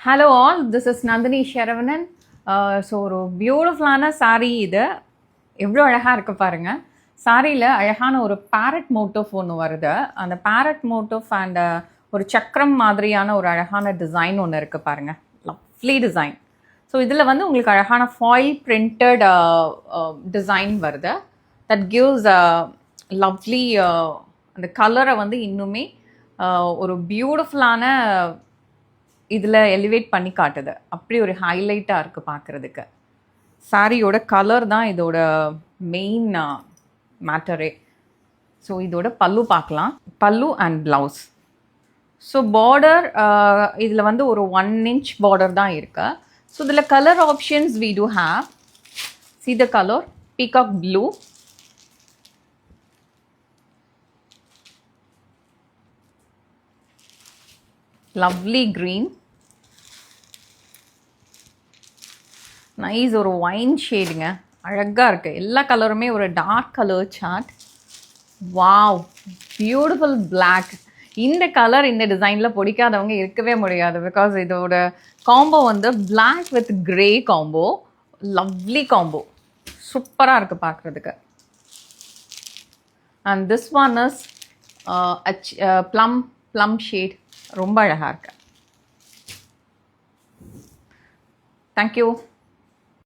Hello all, this is Nandini Sharavanan. So ஒரு பியூட்டிஃபுல்லான சாரீ இது எவ்வளோ அழகாக இருக்குது பாருங்கள். சாரியில் அழகான ஒரு பேரட் மோட்டிவ் ஒன்று வருது. அந்த பேரட் மோட்டிவ் அண்ட் ஒரு சக்கரம் மாதிரியான ஒரு அழகான டிசைன் ஒன்று இருக்குது பாருங்கள். Lovely design. ஸோ இதில் வந்து உங்களுக்கு அழகான ஃபாயில் பிரிண்டட் டிசைன் வருது. தட் கிவ்ஸ் லவ்லி அந்த கலரை வந்து இன்னுமே ஒரு பியூட்டிஃபுல்லான இதில் எலிவேட் பண்ணி காட்டுது. அப்படி ஒரு ஹைலைட்டாக இருக்குது பார்க்குறதுக்கு. சாரியோட கலர் தான் இதோட மெயின் மேட்டரே. ஸோ இதோட பல்லு பார்க்கலாம். பல்லு அண்ட் ப்ளவுஸ். ஸோ பார்டர் இதில் வந்து ஒரு 1 inch பார்டர் தான் இருக்கு. ஸோ இதில் colour options we do have. See the color, peacock blue, lovely green, nice ஒரு ஒயின் ஷேடுங்க, அழகாக இருக்குது. எல்லா கலருமே ஒரு dark colour chart. Wow, beautiful black. இந்த கலர் இந்த டிசைனில் பிடிக்காதவங்க இருக்கவே முடியாது. பிகாஸ் இதோட காம்போ வந்து black with grey combo. Lovely combo, சூப்பராக இருக்குது பார்க்குறதுக்கு. And this one is plum shade. ரொம்ப அழகாக இருக்கு. தேங்க்யூ.